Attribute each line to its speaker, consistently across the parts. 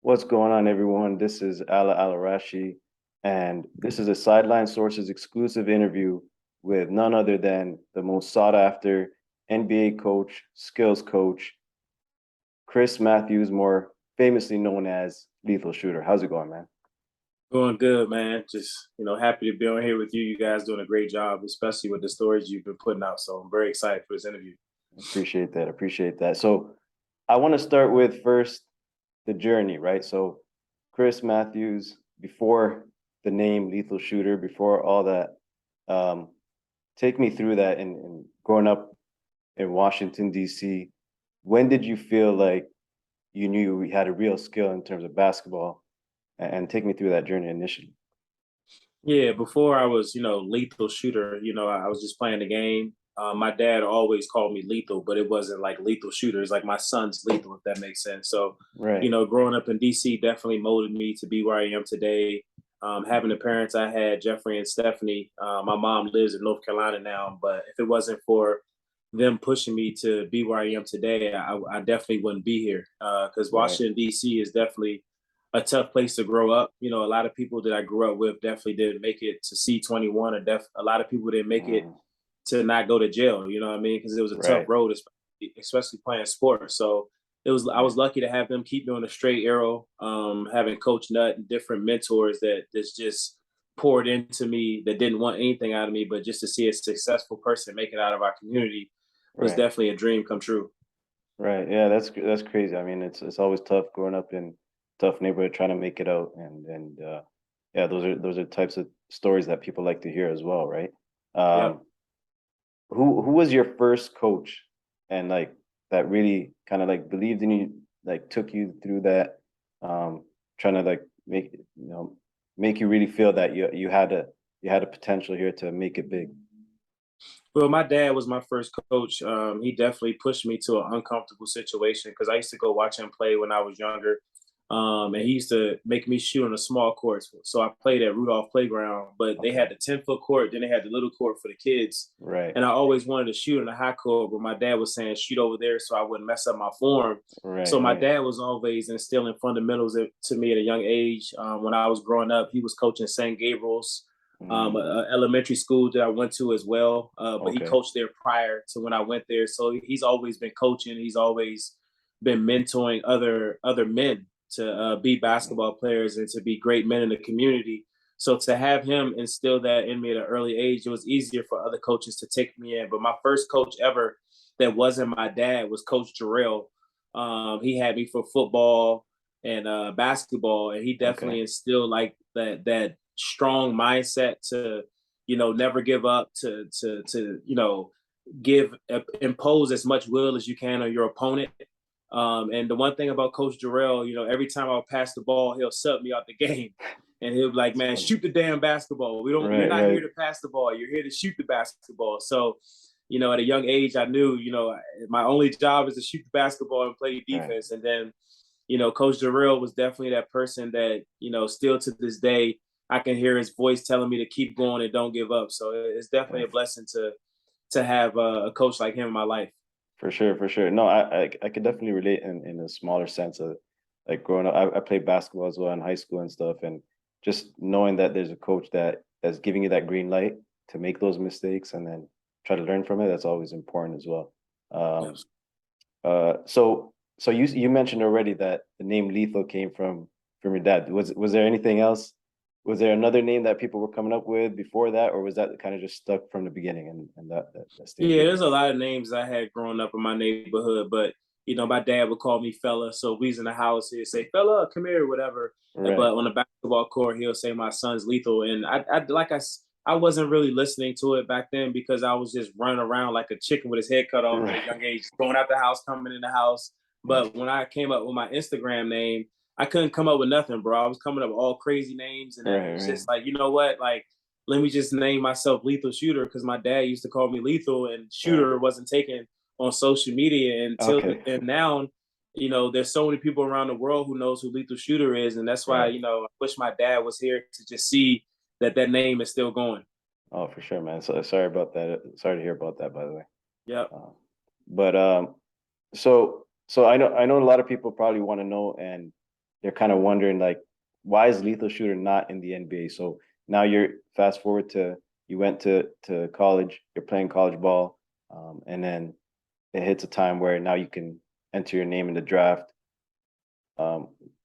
Speaker 1: What's going on, everyone? This is Ala Alarashi, and this is a Sideline Sources exclusive interview with none other than the most sought after NBA coach, skills coach, Chris Matthews, more famously known as Lethal Shooter. How's it going, man?
Speaker 2: Going good, man. Just, happy to be on here with you. You guys doing a great job, especially with the stories you've been putting out. So I'm very excited for this interview.
Speaker 1: Appreciate that. Appreciate that. So I want to start with first the journey, right? So Chris Matthews, before the name Lethal Shooter, before all that, um, take me through that and growing up in Washington, D.C. When did you feel like you knew you had a real skill in terms of basketball? And take me through that journey initially.
Speaker 2: Yeah, before I was, lethal shooter, I was just playing the game. My dad always called me lethal, but it wasn't like lethal shooter. It's like my son's lethal, if that makes sense. So,
Speaker 1: Right.
Speaker 2: growing up in DC definitely molded me to be where I am today. Having the parents I had, Jeffrey and Stephanie, my mom lives in North Carolina now, but if it wasn't for them pushing me to be where I am today, I definitely wouldn't be here. Because
Speaker 1: Right.
Speaker 2: Washington, D.C. is definitely a tough place to grow up. A lot of people that I grew up with definitely didn't make it to C-21, or a lot of people didn't make it
Speaker 1: Mm,
Speaker 2: to not go to jail. You know what I mean? Because it was a tough
Speaker 1: right.
Speaker 2: road, especially playing sports. So I
Speaker 1: Right.
Speaker 2: was lucky to have them keep me on a straight arrow. Having Coach Nutt and different mentors that's just poured into me that didn't want anything out of me, but just to see a successful person make it out of our community was
Speaker 1: Right.
Speaker 2: definitely a dream come true.
Speaker 1: Right. Yeah, that's crazy. I mean, it's always tough growing up in tough neighborhood trying to make it out, and yeah, those are types of stories that people like to hear as well, right?
Speaker 2: Yep.
Speaker 1: Um, who was your first coach, and like that really kind of like believed in you, like took you through that, um, trying to like make you really feel that you had a potential here to make it big.
Speaker 2: Well, my dad was my first coach. He definitely pushed me to an uncomfortable situation because I used to go watch him play when I was younger. And he used to make me shoot on a small court. So I played at Rudolph Playground, but they
Speaker 1: Okay.
Speaker 2: had the 10-foot court, then they had the little court for the kids.
Speaker 1: Right.
Speaker 2: And I always wanted to shoot on the high court, but my dad was saying, shoot over there so I wouldn't mess up my form.
Speaker 1: Right.
Speaker 2: So my
Speaker 1: Right.
Speaker 2: dad was always instilling fundamentals to me at a young age. When I was growing up, he was coaching St. Gabriel's,
Speaker 1: Mm,
Speaker 2: elementary school that I went to as well. But he
Speaker 1: okay.
Speaker 2: coached there prior to when I went there, so he's always been coaching. He's always been mentoring other men to be
Speaker 1: Mm,
Speaker 2: basketball players and to be great men in the community. So to have him instill that in me at an early age, it was easier for other coaches to take me in. But my first coach ever that wasn't my dad was Coach Jarrell. He had me for football and basketball, and he
Speaker 1: okay.
Speaker 2: definitely instilled like that strong mindset to never give up, to give impose as much will as you can on your opponent. And the one thing about Coach Jarrell, every time I'll pass the ball, he'll sub me out the game. And he'll be like,
Speaker 1: It's
Speaker 2: man,
Speaker 1: funny.
Speaker 2: shoot the damn basketball. You're
Speaker 1: Right.
Speaker 2: not here
Speaker 1: Right.
Speaker 2: to pass the ball. You're here to shoot the basketball. So, at a young age, I knew, my only job is to shoot the basketball and play
Speaker 1: Right.
Speaker 2: defense. And then, Coach Jarrell was definitely that person that, still to this day, I can hear his voice telling me to keep going and don't give up. So it's definitely
Speaker 1: Yeah.
Speaker 2: a blessing to have a coach like him in my life.
Speaker 1: For sure. For sure. No, I could definitely relate in a smaller sense of like growing up. I played basketball as well in high school and stuff, and just knowing that there's a coach that's giving you that green light to make those mistakes and then try to learn from it. That's always important as well. Um,
Speaker 2: Yes.
Speaker 1: so you mentioned already that the name Lethal came from your dad. Was there anything else? Was there another name that people were coming up with before that, or was that kind of just stuck from the beginning and that stayed
Speaker 2: Yeah,
Speaker 1: with
Speaker 2: there's
Speaker 1: you?
Speaker 2: a lot of names I had growing up in my neighborhood, but my dad would call me fella. So if we was in the house, he'd say, "Fella, come here," whatever.
Speaker 1: Right.
Speaker 2: But on the basketball court, he'll say, "My son's lethal." And I wasn't really listening to it back then because I was just running around like a chicken with his head cut off at a
Speaker 1: Right.
Speaker 2: young age, going out the house, coming in the house.
Speaker 1: Yeah.
Speaker 2: But when I came up with my Instagram name, I couldn't come up with nothing, bro. I was coming up with all crazy names, and then it
Speaker 1: Right.
Speaker 2: was
Speaker 1: Right.
Speaker 2: just like, you know what, like let me just name myself Lethal Shooter because my dad used to call me Lethal, and
Speaker 1: Right.
Speaker 2: Shooter wasn't taken on social media
Speaker 1: Okay.
Speaker 2: and now, there's so many people around the world who knows who Lethal Shooter is, and that's why
Speaker 1: Right.
Speaker 2: I wish my dad was here to just see that name is still going.
Speaker 1: Oh, for sure, man. So sorry about that. Sorry to hear about that, by the way.
Speaker 2: Yep.
Speaker 1: Uh, but so I know a lot of people probably want to know, and you're kind of wondering like, why is Lethal Shooter not in the NBA? So now you're fast forward to you went to college, you're playing college ball, and then it hits a time where now you can enter your name in the draft.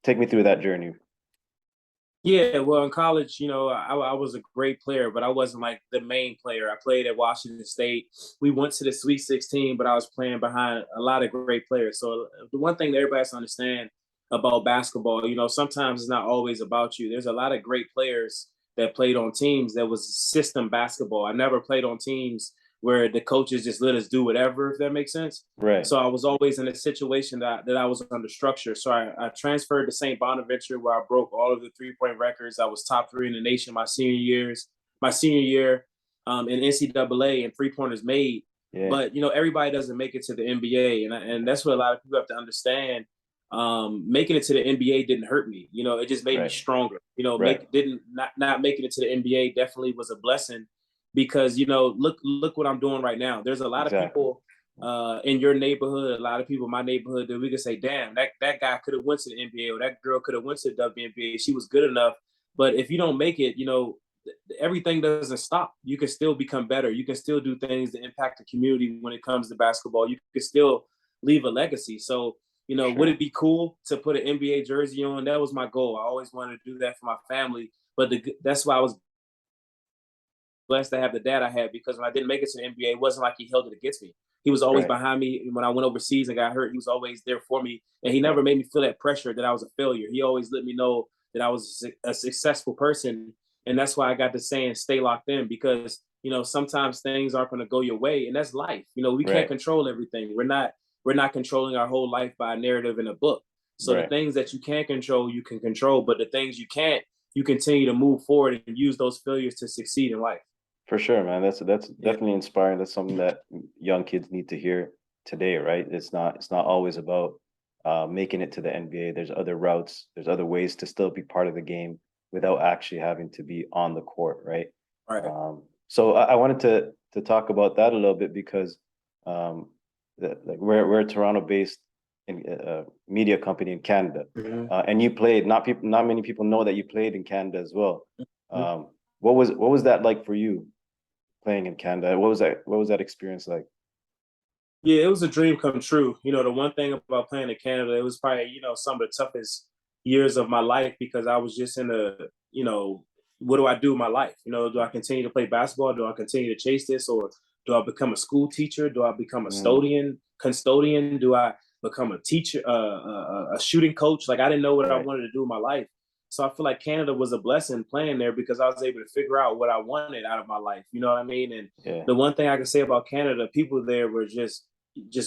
Speaker 1: Take me through that journey.
Speaker 2: Yeah, well, in college, I was a great player, but I wasn't like the main player. I played at Washington State. We went to the Sweet 16, but I was playing behind a lot of great players. So the one thing that everybody has to understand about basketball, sometimes it's not always about you. There's a lot of great players that played on teams that was system basketball. I never played on teams where the coaches just let us do whatever, if that makes sense.
Speaker 1: Right.
Speaker 2: So I was always in a situation that I was under structure. So I transferred to St. Bonaventure where I broke all of the 3-point records. I was top 3 in the nation my senior year in NCAA and 3-pointers made.
Speaker 1: Yeah.
Speaker 2: But everybody doesn't make it to the NBA, and that's what a lot of people have to understand. Making it to the NBA didn't hurt me. It just made me stronger.
Speaker 1: Right.
Speaker 2: Not making it to the NBA definitely was a blessing because look what I'm doing right now. There's a lot of people in your neighborhood, a lot of people in my neighborhood that we could say, damn, that guy could have went to the NBA or that girl could have went to the WNBA. She was good enough. But if you don't make it, everything doesn't stop. You can still become better. You can still do things to impact the community when it comes to basketball. You can still leave a legacy. So, would it be cool to put an NBA jersey on? That was my goal. I always wanted to do that for my family. But that's why I was blessed to have the dad I had, because when I didn't make it to the NBA, it wasn't like he held it against me. He was always behind me. When I went overseas and got hurt, he was always there for me. And he never made me feel that pressure that I was a failure. He always let me know that I was a successful person. And that's why I got the saying, stay locked in, because, sometimes things aren't going to go your way. And that's life. We can't control everything. We're not controlling our whole life by a narrative in a book. So the things that you can control, you can control. But the things you can't, you continue to move forward and use those failures to succeed in life.
Speaker 1: For sure, man. That's definitely inspiring. That's something that young kids need to hear today, right? It's not always about making it to the NBA. There's other routes. There's other ways to still be part of the game without actually having to be on the court, right?
Speaker 2: Right.
Speaker 1: So I wanted to talk about that a little bit because like we're a Toronto-based media company in Canada, and you played. Not many people know that you played in Canada as well. What was that like for you, playing in Canada? What was that experience like?
Speaker 2: Yeah, it was a dream come true. The one thing about playing in Canada, it was probably, some of the toughest years of my life, because I was just in what do I do with my life? Do I continue to play basketball? Do I continue to chase this? Or do I become a school teacher? Do I become a custodian? Do I become a teacher, a shooting coach? Like, I didn't know what I wanted to do with my life. So I feel like Canada was a blessing playing there, because I was able to figure out what I wanted out of my life. You know what I mean? And the one thing I can say about Canada, people there were just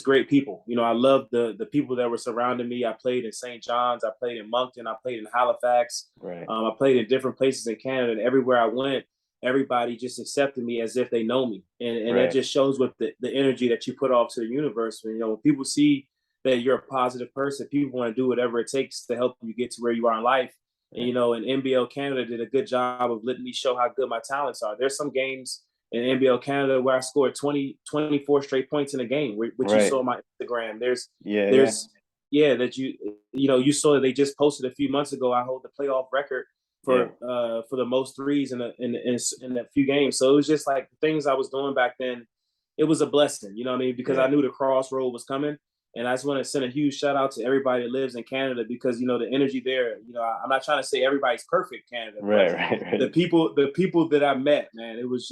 Speaker 2: great people. I loved the people that were surrounding me. I played in St. John's, I played in Moncton, I played in Halifax. I played in different places in Canada, and everywhere I went, everybody just accepted me as if they know me. And that just shows what the energy that you put off to the universe. When people see that you're a positive person, people want to do whatever it takes to help you get to where you are in life. And, and NBL Canada did a good job of letting me show how good my talents are. There's some games in NBL Canada where I scored 24 straight points in a game, which you saw on my Instagram. That you saw that they just posted a few months ago. I hold the playoff record for the most threes in a few games. So it was just like the things I was doing back then. It was a blessing, you know what I mean? Because I knew the crossroad was coming. And I just want to send a huge shout out to everybody that lives in Canada, because, the energy there, I'm not trying to say everybody's perfect Canada, but the people that I met, man, it was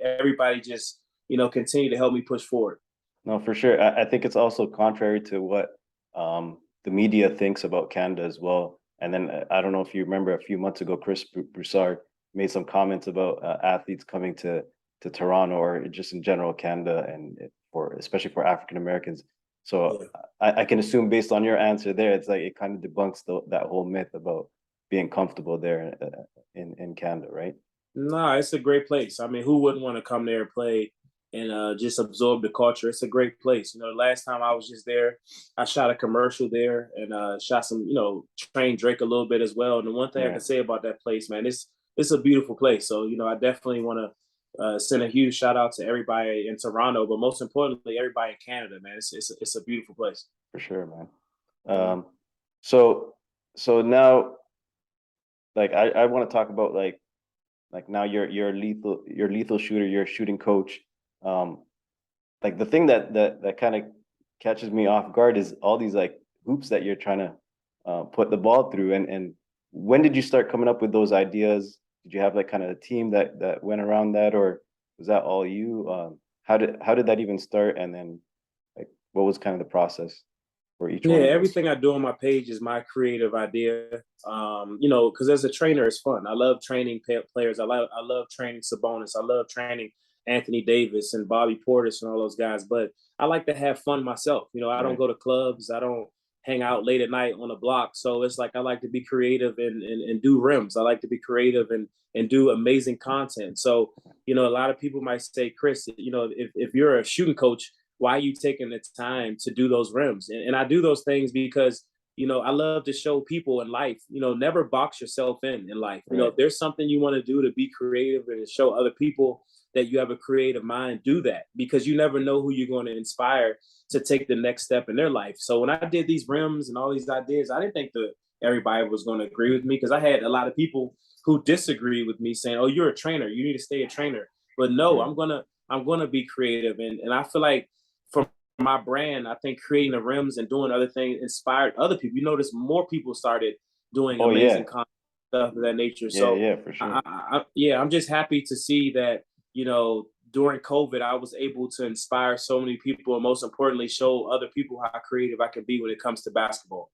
Speaker 2: everybody just, continue to help me push forward.
Speaker 1: No, for sure. I think it's also contrary to what the media thinks about Canada as well. And then I don't know if you remember a few months ago, Chris Broussard made some comments about athletes coming to Toronto, or just in general Canada, and especially for African Americans. So I can assume, based on your answer there, it's like it kind of debunks that whole myth about being comfortable there in Canada, right?
Speaker 2: No, it's a great place. I mean, who wouldn't want to come there and play and just absorb the culture? It's a great place. The last time I was just there, I shot a commercial there and shot some, trained Drake a little bit as well. And the one thing I can say about that place, man, it's a beautiful place. So, I definitely want to send a huge shout out to everybody in Toronto, but most importantly, everybody in Canada, man. It's a beautiful place.
Speaker 1: For sure, man. So So now, like I want to talk about like now you're a lethal shooter, you're a shooting coach. Um, like the thing that kind of catches me off guard is all these like hoops that you're trying to put the ball through. And when did you start coming up with those ideas? Did you have like kind of a team that went around that, or was that all you? How did that even start? And then like what was kind of the process for each
Speaker 2: Yeah,
Speaker 1: one of those?
Speaker 2: everything I do on my page is my creative idea. Because as a trainer, it's fun. I love training players. I love training Sabonis. I love training Anthony Davis and Bobby Portis and all those guys. But I like to have fun myself. I don't
Speaker 1: Right,
Speaker 2: go to clubs. I don't hang out late at night on the block. So it's like I like to be creative and do rims. I like to be creative and do amazing content. So a lot of people might say, Chris, if you're a shooting coach, why are you taking the time to do those rims? And I do those things because, I love to show people in life, never box yourself in life.
Speaker 1: right,
Speaker 2: If there's something you want to do to be creative and show other people that you have a creative mind, do that, because you never know who you're going to inspire to take the next step in their life. So when I did these rims and all these ideas, I didn't think that everybody was going to agree with me, because I had a lot of people who disagree with me saying, "Oh, you're a trainer. You need to stay a trainer." But no,
Speaker 1: right.
Speaker 2: I'm gonna be creative, and I feel like from my brand, I think creating the rims and doing other things inspired other people. You notice more people started doing
Speaker 1: Oh
Speaker 2: amazing
Speaker 1: yeah,
Speaker 2: content, stuff of that nature.
Speaker 1: yeah,
Speaker 2: So,
Speaker 1: yeah, for sure.
Speaker 2: yeah, I'm just happy to see that, during COVID, I was able to inspire so many people, and most importantly, show other people how creative I can be when it comes to basketball.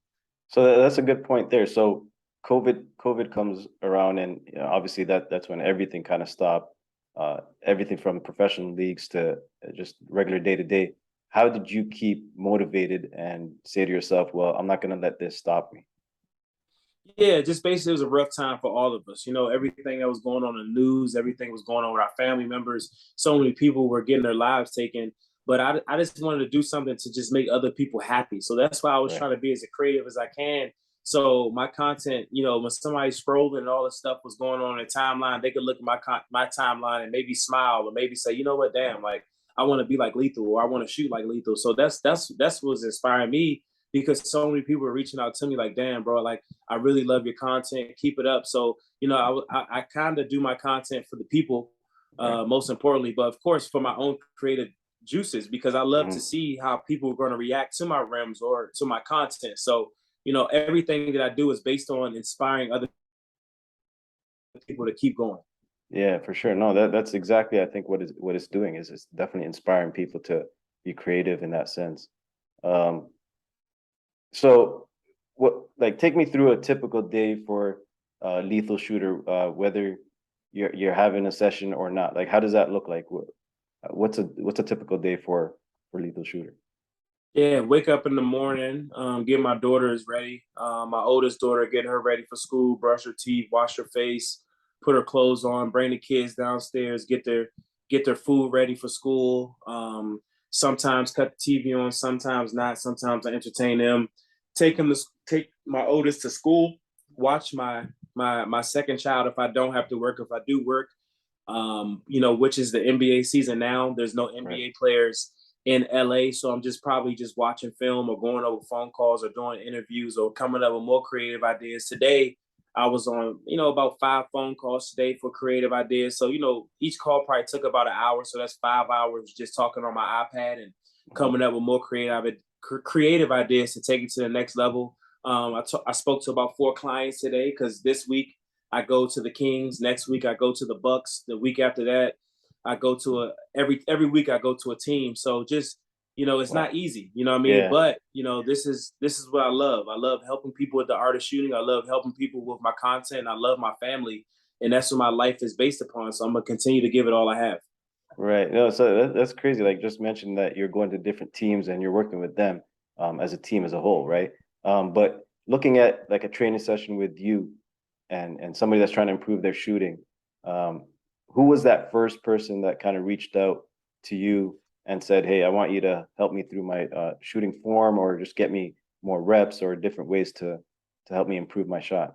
Speaker 1: So that's a good point there. So COVID comes around, and obviously that's when everything kind of stopped. Everything from professional leagues to just regular day to day. How did you keep motivated and say to yourself, "Well, I'm not going to let this stop me"?
Speaker 2: Yeah, just basically it was a rough time for all of us. Everything that was going on in the news, everything was going on with our family members. So many people were getting their lives taken. But I just wanted to do something to just make other people happy. So that's why I was
Speaker 1: Right.
Speaker 2: trying to be as creative as I can. So my content, when somebody's scrolling and all this stuff was going on in the timeline, they could look at my timeline and maybe smile, or maybe say, you know what, damn, like I want to be like Lethal, or I want to shoot like Lethal. So that's what's inspiring me, because so many people are reaching out to me like, damn, bro, like I really love your content. Keep it up. So, I kind of do my content for the people,
Speaker 1: Right.
Speaker 2: most importantly, but of course for my own creative juices, because I love to
Speaker 1: Hmm.
Speaker 2: see how people are going to react to my rims or to my content. So, everything that I do is based on inspiring other people to keep going.
Speaker 1: Yeah, for sure. No, that's exactly I think what it's doing is it's definitely inspiring people to be creative in that sense. Um, So, what like take me through a typical day for lethal shooter, whether you're having a session or not. Like, how does that look like? What's a typical day for lethal shooter?
Speaker 2: Yeah, wake up in the morning, get my daughters ready. My oldest daughter, get her ready for school, brush her teeth, wash her face, put her clothes on, bring the kids downstairs, get their food ready for school. Sometimes cut the TV on, sometimes not. Sometimes I entertain them. Take my oldest to school. Watch my second child if I don't have to work. If I do work, which is the NBA season now. There's no
Speaker 1: Right.
Speaker 2: NBA players in LA, so I'm just probably just watching film or going over phone calls or doing interviews or coming up with more creative ideas. Today, I was on, about 5 phone calls today for creative ideas. So, each call probably took about an hour. So that's 5 hours just talking on my iPad and
Speaker 1: Mhm.
Speaker 2: coming up with more creative ideas to take it to the next level. I spoke to about 4 clients today, because this week I go to the Kings. Next week I go to the Bucks. The week after that, I go to every week I go to a team. So just, it's
Speaker 1: Wow.
Speaker 2: not easy, you know what I mean?
Speaker 1: Yeah.
Speaker 2: But this is what I love. I love helping people with the art of shooting. I love helping people with my content. I love my family, and that's what my life is based upon. So I'm gonna continue to give it all I have.
Speaker 1: Right. No, so that's crazy. Like just mentioned that you're going to different teams and you're working with them as a team as a whole, right? But looking at like a training session with you and somebody that's trying to improve their shooting, um, who was that first person that kind of reached out to you and said, "Hey, I want you to help me through my shooting form, or just get me more reps or different ways to help me improve my shot?"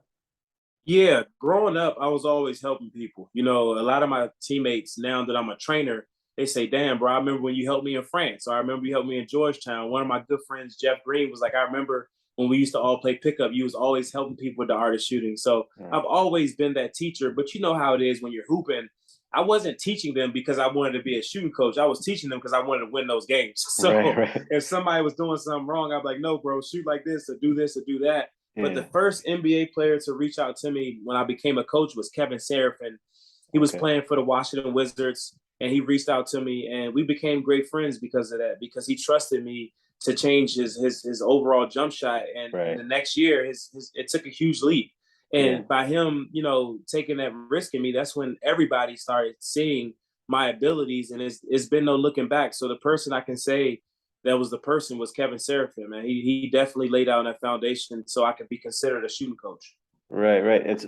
Speaker 2: Yeah, growing up, I was always helping people. A lot of my teammates, now that I'm a trainer, they say, "Damn, bro, I remember when you helped me in France, or I remember you helped me in Georgetown." One of my good friends, Jeff Green, was like, "I remember when we used to all play pickup, you was always helping people with the art of shooting. So I've always been that teacher, but you know how it is when you're hooping. I wasn't teaching them because I wanted to be a shooting coach. I was teaching them because I wanted to win those games. So
Speaker 1: Right.
Speaker 2: if somebody was doing something wrong, I'd be like, no, bro, shoot like this or do that. But the
Speaker 1: Yeah.
Speaker 2: first NBA player to reach out to me when I became a coach was Kevin Seraphin. He was playing for the Washington Wizards, and he reached out to me, and we became great friends because of that, because he trusted me to change his overall jump shot. And the next year, it took a huge leap. And by him, taking that risk in me, that's when everybody started seeing my abilities, and it's been no looking back. So the person I can say that was the person was Kevin Seraphin, man. He definitely laid out that foundation so I could be considered a shooting coach.
Speaker 1: Right.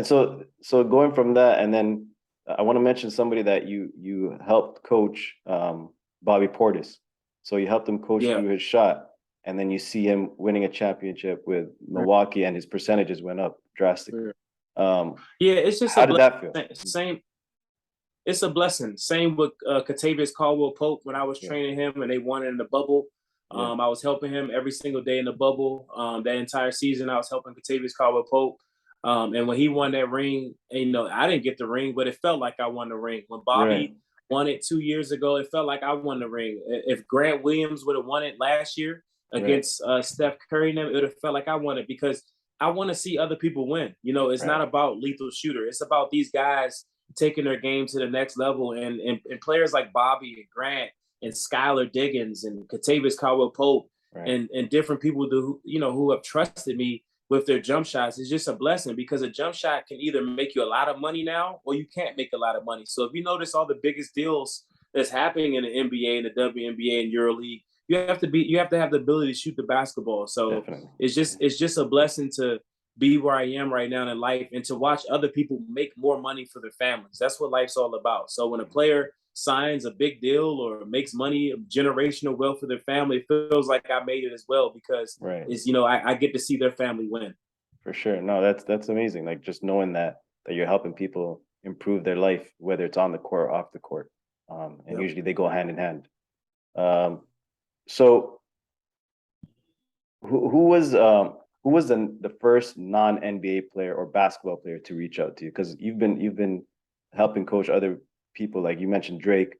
Speaker 1: So going from that, and then I want to mention somebody that you helped coach, Bobby Portis. So you helped him coach through his shot, and then you see him winning a championship with Milwaukee, and his percentages went up drastically.
Speaker 2: It's just
Speaker 1: how did that feel?
Speaker 2: Same. It's a blessing. Same with Kentavious Caldwell-Pope when I was training him and they won it in the bubble. I was helping him every single day in the bubble. That entire season, I was helping Kentavious Caldwell-Pope. And when he won that ring, I didn't get the ring, but it felt like I won the ring. When Bobby won it 2 years ago, it felt like I won the ring. If Grant Williams would have won it last year against Steph Curry, it would have felt like I won it, because I want to see other people win. It's not about lethal shooter. It's about these guys taking their game to the next level. And players like Bobby and Grant and Skylar Diggins and Kentavious Caldwell-Pope and different people who have trusted me with their jump shots is just a blessing, because a jump shot can either make you a lot of money now or you can't make a lot of money. So if you notice all the biggest deals that's happening in the NBA and the WNBA and EuroLeague, you have to have the ability to shoot the basketball. So it's just a blessing to be where I am right now in life and to watch other people make more money for their families. That's what life's all about. So when a player signs a big deal or makes money, generational wealth for their family, it feels like I made it as well, because it's, I get to see their family win.
Speaker 1: For sure. No, that's amazing. Like, just knowing that you're helping people improve their life, whether it's on the court or off the court. And usually they go hand in hand. So who was the first non-NBA player or basketball player to reach out to you? Because you've been helping coach other people, like you mentioned Drake.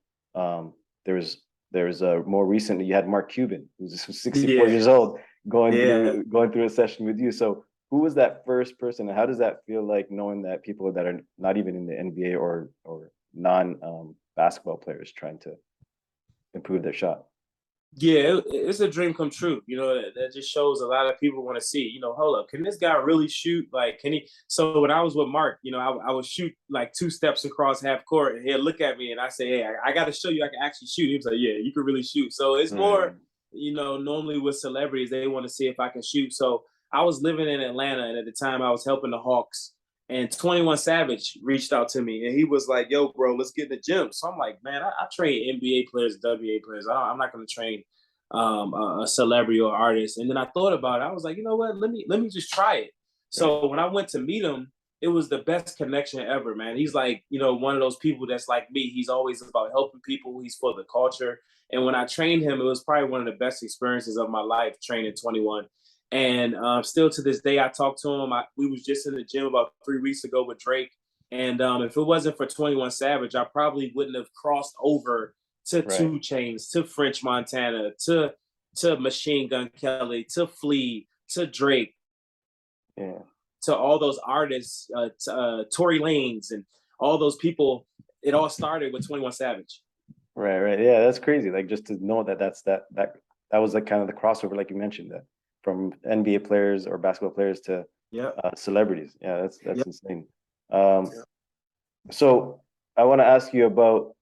Speaker 1: There's more recently you had Mark Cuban, who's 64 years old, going through a session with you. So who was that first person, and how does that feel, like knowing that people that are not even in the NBA or non basketball players trying to improve their shot?
Speaker 2: Yeah, it's a dream come true. That just shows a lot of people want to see, hold up, can this guy really shoot? Like, can he? So when I was with Mark, I would shoot like 2 steps across half court, and he'll look at me and I say, hey, I got to show you I can actually shoot. He was like, yeah, you can really shoot. So it's more, normally with celebrities, they want to see if I can shoot. So I was living in Atlanta, and at the time I was helping the Hawks. And 21 Savage reached out to me, and he was like, yo, bro, let's get in the gym. So I'm like, man, I train NBA players, WA players. I'm not going to train a celebrity or artist. And then I thought about it. I was like, you know what? Let me just try it. So when I went to meet him, it was the best connection ever, man. He's like, one of those people that's like me. He's always about helping people. He's for the culture. And when I trained him, it was probably one of the best experiences of my life, training 21. And still to this day, I talk to him. We was just in the gym about 3 weeks ago with Drake. And if it wasn't for 21 Savage, I probably wouldn't have crossed over to 2 Chainz, to French Montana, to Machine Gun Kelly, to Flea, to Drake, to all those artists, Tory Lanez, and all those people. It all started with 21 Savage.
Speaker 1: Right. Yeah, that's crazy. Like, just to know that that was like kind of the crossover, like you mentioned, that from NBA players or basketball players to celebrities. Yeah, that's insane. So I want to ask you about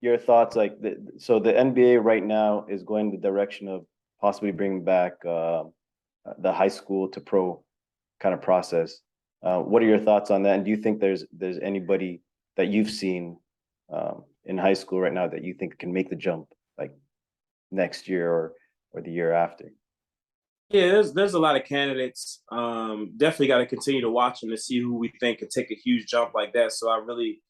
Speaker 1: your thoughts. Like, so the NBA right now is going the direction of possibly bringing back the high school to pro kind of process. What are your thoughts on that? And do you think there's anybody that you've seen in high school right now that you think can make the jump, like next year or the year after?
Speaker 2: Yeah, there's a lot of candidates. Definitely got to continue to watch them to see who we think could take a huge jump like that. So I really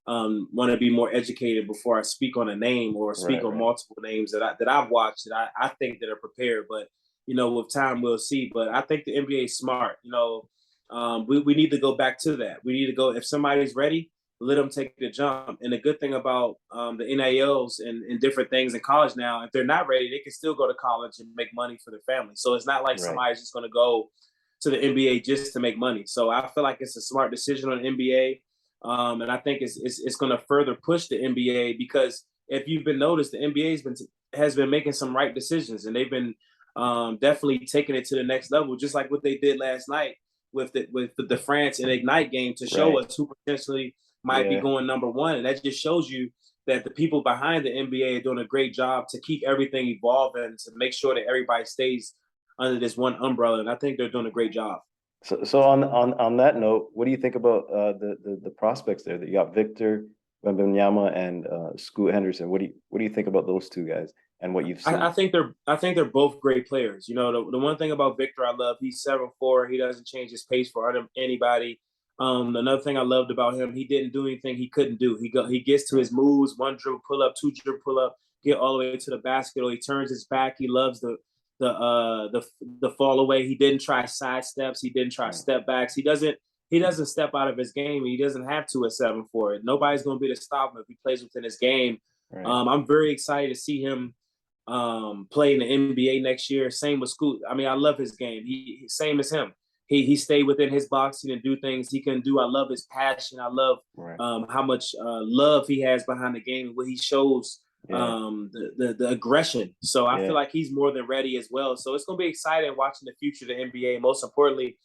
Speaker 2: want to be more educated before I speak on a name or speak on multiple names that I've watched that I think that are prepared. But with time we'll see. But I think the NBA is smart. We need to go back to that. We need to go, if somebody's ready, let them take the jump. And the good thing about the NILs and different things in college now, if they're not ready, they can still go to college and make money for their family. So it's not like somebody's just going to go to the NBA just to make money. So I feel like it's a smart decision on the NBA. And I think it's going to further push the NBA, because if you've been noticed, the NBA has been making some right decisions, and they've been definitely taking it to the next level, just like what they did last night with the France and Ignite game, to show us who potentially might be going number one. And that just shows you that the people behind the NBA are doing a great job to keep everything evolving, to make sure that everybody stays under this one umbrella. And I think they're doing a great job.
Speaker 1: So on that note, what do you think about the prospects there? That you got Victor Wembanyama and Scoot Henderson. What do you think about those two guys and what you've seen?
Speaker 2: I think they're both great players. The one thing about Victor I love, he's 7'4". He doesn't change his pace for anybody. Another thing I loved about him, he didn't do anything he couldn't do. He gets to his moves, one dribble pull up, two dribble pull up, get all the way to the basket, or he turns his back. He loves the fall away. He didn't try side steps. He didn't try step backs. He doesn't step out of his game. He doesn't have to at 7'4". Nobody's going to be able to stop him if he plays within his game. Right. I'm very excited to see him play in the NBA next year. Same with Scoot. I mean, I love his game. He same as him. He stayed within his box. He didn't do things he couldn't do. I love his passion. I love how much love he has behind the game, what he shows. The aggression. So I feel like he's more than ready as well. So it's going to be exciting watching the future of the NBA. Most importantly,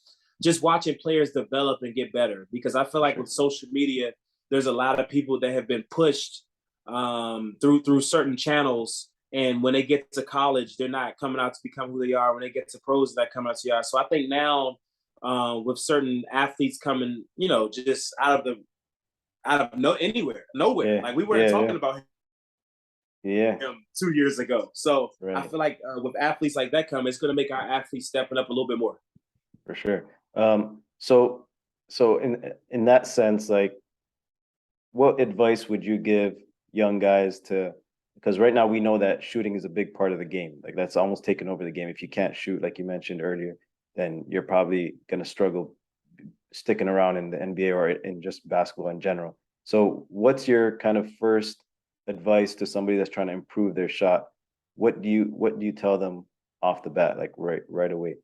Speaker 2: just watching players develop and get better, because I feel like with social media, there's a lot of people that have been pushed through certain channels. And when they get to college, they're not coming out to become who they are. When they get to pros, they're not coming out to who they are. So I think now with certain athletes coming, just nowhere. Like we weren't talking about him 2 years ago. So I feel like with athletes like that come, it's going to make our athletes stepping up a little bit more.
Speaker 1: For sure. So in that sense, like, what advice would you give young guys because right now we know that shooting is a big part of the game. Like, that's almost taken over the game. If you can't shoot, like you mentioned earlier, then you're probably going to struggle sticking around in the NBA or in just basketball in general. So what's your kind of first advice to somebody that's trying to improve their shot? What do you tell them off the bat, like right away?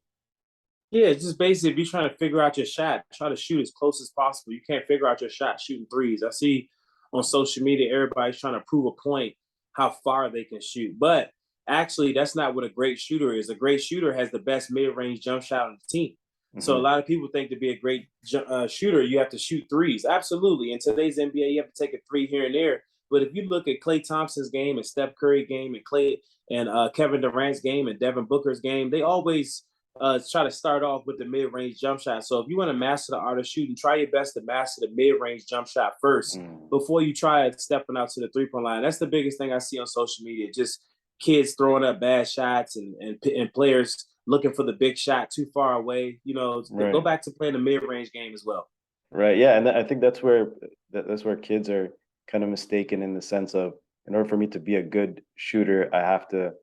Speaker 2: Yeah, it's just basically, if you're trying to figure out your shot, try to shoot as close as possible. You can't figure out your shot shooting threes. I see on social media, everybody's trying to prove a point how far they can shoot. But actually, that's not what a great shooter is. A great shooter has the best mid-range jump shot on the team. Mm-hmm. So a lot of people think to be a great shooter, you have to shoot threes. Absolutely. In today's NBA, you have to take a three here and there. But if you look at Klay Thompson's game and Steph Curry's game and Kevin Durant's game and Devin Booker's game, they always try to start off with the mid-range jump shot. So if you want to master the art of shooting, try your best to master the mid-range jump shot first before you try stepping out to the three-point line. That's the biggest thing I see on social media, just kids throwing up bad shots and players looking for the big shot too far away. Go back to playing the mid-range game as well.
Speaker 1: Right, yeah, and I think that's where kids are kind of mistaken, in the sense of, in order for me to be a good shooter, I have to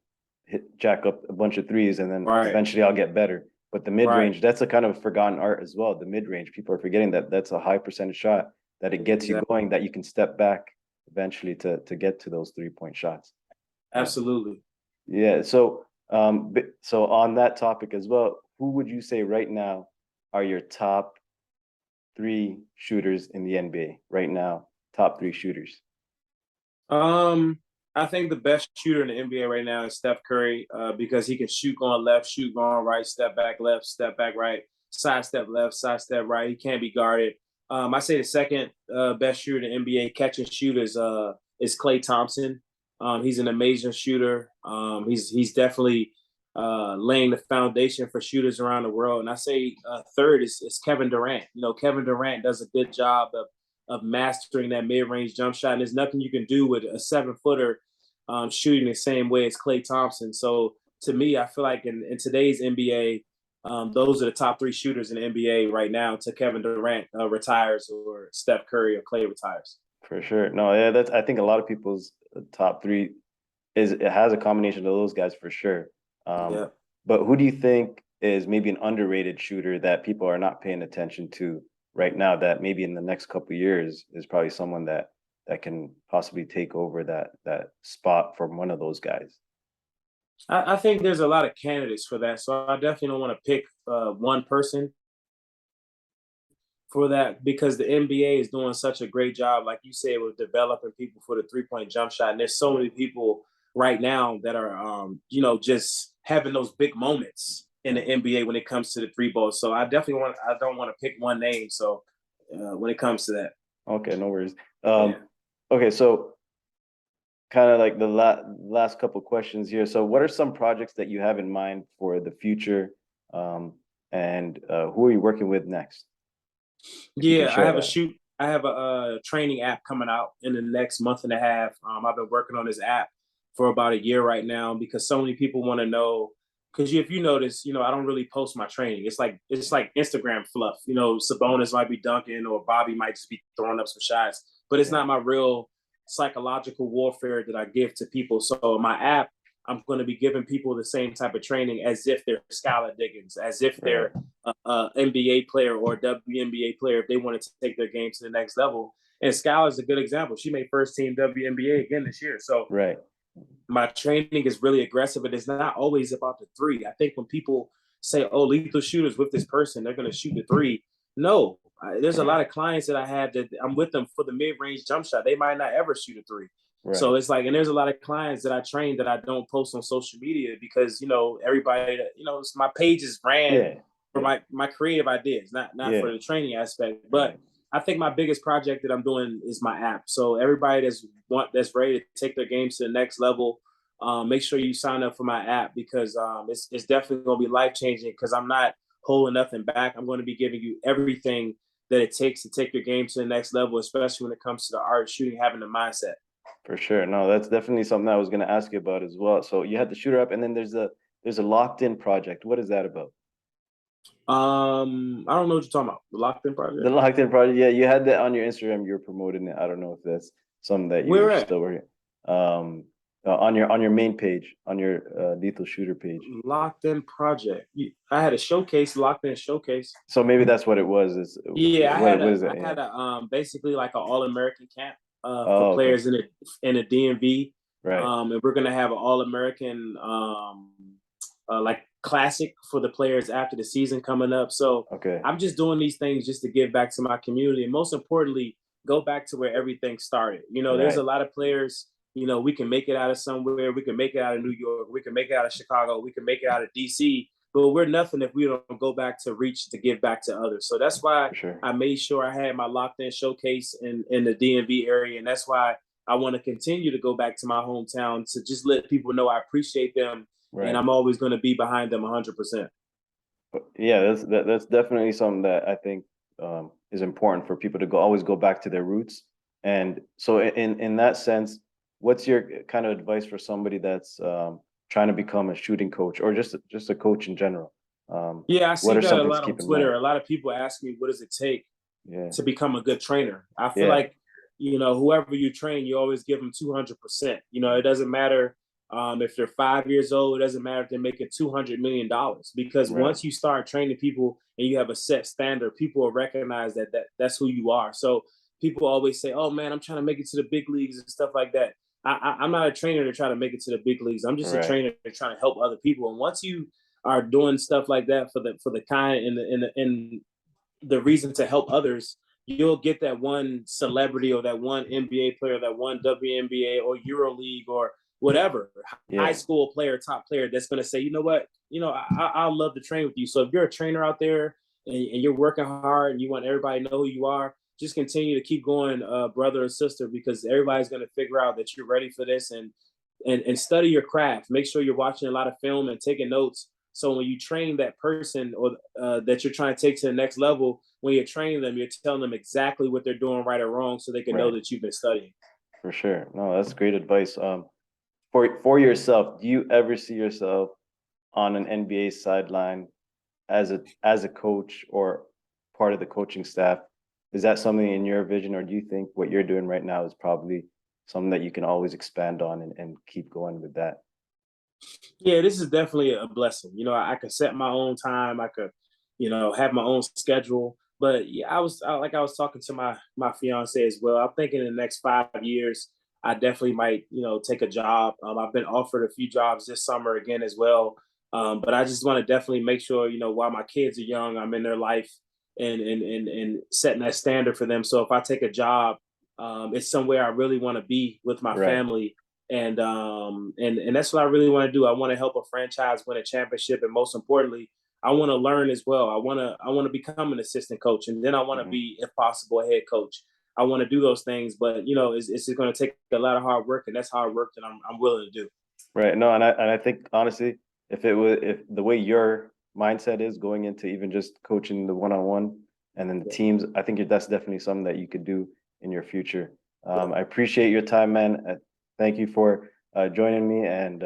Speaker 1: jack up a bunch of threes, and then eventually I'll get better. But the mid-range, that's a kind of forgotten art as well. The mid-range, people are forgetting that that's a high percentage shot, that it gets you going, that you can step back eventually to get to those 3-point shots.
Speaker 2: Absolutely.
Speaker 1: Yeah. So so on that topic as well, who would you say right now are your top 3 shooters in the NBA right now? Top 3 shooters.
Speaker 2: I think the best shooter in the NBA right now is Steph Curry, because he can shoot going left, shoot going right, step back left, step back right, side step left, side step right. He can't be guarded. I say the second best shooter in the NBA, catch and shoot, is Klay Thompson. He's an amazing shooter. He's definitely laying the foundation for shooters around the world. And I say third is Kevin Durant. Kevin Durant does a good job of mastering that mid-range jump shot. And there's nothing you can do with a 7-footer shooting the same way as Klay Thompson. So to me, I feel like in today's NBA, those are the top 3 shooters in the NBA right now, till Kevin Durant retires or Steph Curry or Klay retires.
Speaker 1: For sure. No, yeah, I think a lot of people's top 3 it has a combination of those guys for sure. But who do you think is maybe an underrated shooter that people are not paying attention to right now, that maybe in the next couple of years is probably someone that can possibly take over that spot from one of those guys?
Speaker 2: I think there's a lot of candidates for that, so I definitely don't want to pick one person for that because the NBA is doing such a great job, like you said, with developing people for the 3-point jump shot. And there's so many people right now that are, just having those big moments in the NBA when it comes to the three ball. So I don't want to pick one name. So when it comes to that,
Speaker 1: Okay, no worries.
Speaker 2: yeah.
Speaker 1: Okay, so kind of like the last couple questions here. So what are some projects that you have in mind for the future? And who are you working with next? If you can
Speaker 2: Yeah, I
Speaker 1: share
Speaker 2: have a
Speaker 1: that.
Speaker 2: shoot. I have a training app coming out in the next month and a half. I've been working on this app for about a year right now because so many people want to know. Because if you notice, I don't really post my training. It's like Instagram fluff. Sabonis might be dunking or Bobby might just be throwing up some shots, but it's
Speaker 1: Yeah,
Speaker 2: not my real psychological warfare that I give to people. So my app, I'm going to be giving people the same type of training as if they're Skylar Diggins, as if
Speaker 1: right.
Speaker 2: they're NBA player or WNBA player if they wanted to take their game to the next level. And Skylar is a good example. She made first team WNBA again this year. So
Speaker 1: Right.
Speaker 2: my training is really aggressive, but it's not always about the three. I think when people say, "Oh, lethal shooters with this person, they're going to shoot the three." No, there's a
Speaker 1: Right.
Speaker 2: lot of clients that I have that I'm with them for the mid-range jump shot. They might not ever shoot a three.
Speaker 1: Right.
Speaker 2: So it's like, and there's a lot of clients that I train that I don't post on social media because everybody, my page is ran
Speaker 1: Yeah.
Speaker 2: for
Speaker 1: Yeah.
Speaker 2: my creative ideas, not
Speaker 1: Yeah.
Speaker 2: for the training aspect.
Speaker 1: Right.
Speaker 2: But I think my biggest project that I'm doing is my app. So everybody that's ready to take their games to the next level, make sure you sign up for my app because it's definitely going to be life changing. Because I'm not holding nothing back. I'm going to be giving you everything that it takes to take your game to the next level, especially when it comes to the art of shooting, having the mindset.
Speaker 1: For sure. No, that's definitely something I was going to ask you about as well. So you had the shooter up, and then there's a locked in project. What is that about?
Speaker 2: I don't know what you're talking about. The locked in
Speaker 1: The
Speaker 2: project.
Speaker 1: locked in project. Yeah, you had that on your Instagram. You're promoting it. I don't know if that's something that
Speaker 2: Where
Speaker 1: you're
Speaker 2: at?
Speaker 1: still working. Um, on your main page, on your lethal shooter page.
Speaker 2: Locked in project. I had a showcase, locked in showcase.
Speaker 1: So maybe that's what it was. Is
Speaker 2: Yeah,
Speaker 1: what is
Speaker 2: I
Speaker 1: it? Yeah.
Speaker 2: had a basically like an all American camp for
Speaker 1: Oh, okay.
Speaker 2: players in the DMV.
Speaker 1: Right.
Speaker 2: And we're gonna have an all American like classic for the players after the season coming up. So
Speaker 1: Okay.
Speaker 2: I'm just doing these things just to give back to my community and most importantly, go back to where everything started. There's
Speaker 1: Right.
Speaker 2: a lot of players, we can make it out of somewhere, we can make it out of New York, we can make it out of Chicago, we can make it out of DC, but we're nothing if we don't go back to reach to give back to others. So that's why
Speaker 1: For sure.
Speaker 2: I made sure I had my locked in showcase in the DMV area. And that's why I want to continue to go back to my hometown to just let people know I appreciate them and
Speaker 1: Right.
Speaker 2: I'm always going to be behind them 100%.
Speaker 1: Yeah, that's definitely something that I think is important for people to always go back to their roots. And so, in that sense, what's your kind of advice for somebody that's trying to become a shooting coach or just a coach in general?
Speaker 2: Yeah, I
Speaker 1: What
Speaker 2: see
Speaker 1: are
Speaker 2: that
Speaker 1: some
Speaker 2: a
Speaker 1: things to
Speaker 2: lot on
Speaker 1: keep in mind?
Speaker 2: Twitter. A lot of people ask me, what does it take
Speaker 1: Yeah,
Speaker 2: to become a good trainer? I feel
Speaker 1: yeah,
Speaker 2: like, whoever you train, you always give them 200%. It doesn't matter if they're 5 years old, it doesn't matter if they're making $200 million because
Speaker 1: right,
Speaker 2: once you start training people and you have a set standard, people will recognize that's who you are. So people always say, "Oh man, I'm trying to make it to the big leagues and stuff like that." I'm not a trainer to try to make it to the big leagues. I'm just a
Speaker 1: right,
Speaker 2: trainer to try to help other people. And once you are doing stuff like that for the kind and the reason to help others, you'll get that one celebrity or that one NBA player, that one WNBA or EuroLeague or whatever high
Speaker 1: yeah,
Speaker 2: school player, top player that's going to say, you know what, I'll love to train with you. So if you're a trainer out there and you're working hard and you want everybody to know who you are, just continue to keep going, brother or sister, because everybody's going to figure out that you're ready for this and study your craft. Make sure you're watching a lot of film and taking notes. So when you train that person or that you're trying to take to the next level, when you're training them, you're telling them exactly what they're doing right or wrong, so they can know
Speaker 1: right,
Speaker 2: that you've been studying.
Speaker 1: for sure. No, that's great advice. For yourself, do you ever see yourself on an NBA sideline as a coach or part of the coaching staff? Is that something in your vision, or do you think what you're doing right now is probably something that you can always expand on and keep going with that?
Speaker 2: Yeah, this is definitely a blessing. You know, I could set my own time. I could, have my own schedule. But yeah, like I was talking to my fiance as well. I'm thinking in the next 5 years, I definitely might, take a job. I've been offered a few jobs this summer again as well. But I just want to definitely make sure, while my kids are young, I'm in their life and setting that standard for them. So if I take a job, it's somewhere I really want to be with my
Speaker 1: Right.
Speaker 2: family, and that's what I really want to do. I want to help a franchise win a championship, and most importantly, I want to learn as well. I want to become an assistant coach, and then I want to
Speaker 1: Mhm.
Speaker 2: be, if possible, a head coach. I want to do those things, but it's going to take a lot of hard work, and that's hard work that I'm willing to do.
Speaker 1: Right. No, and I think honestly, if the way your mindset is going into even just coaching the one-on-one and then the
Speaker 2: Yeah,
Speaker 1: teams, I think that's definitely something that you could do in your future.
Speaker 2: yeah.
Speaker 1: I appreciate your time, man. Thank you for joining me, and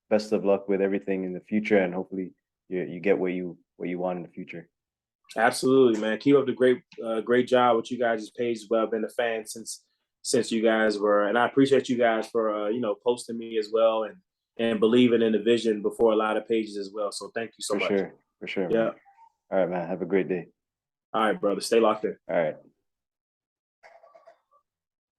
Speaker 1: best of luck with everything in the future. And hopefully, you get what you want in the future.
Speaker 2: Absolutely, man. Keep up the great job with you guys' page as well. I've been a fan since you guys were, and I appreciate you guys for posting me as well and believing in the vision before a lot of pages as well. So thank you so much.
Speaker 1: For sure,
Speaker 2: Yeah.
Speaker 1: man. All right, man. Have a great day.
Speaker 2: All right, brother. Stay locked in.
Speaker 1: All right.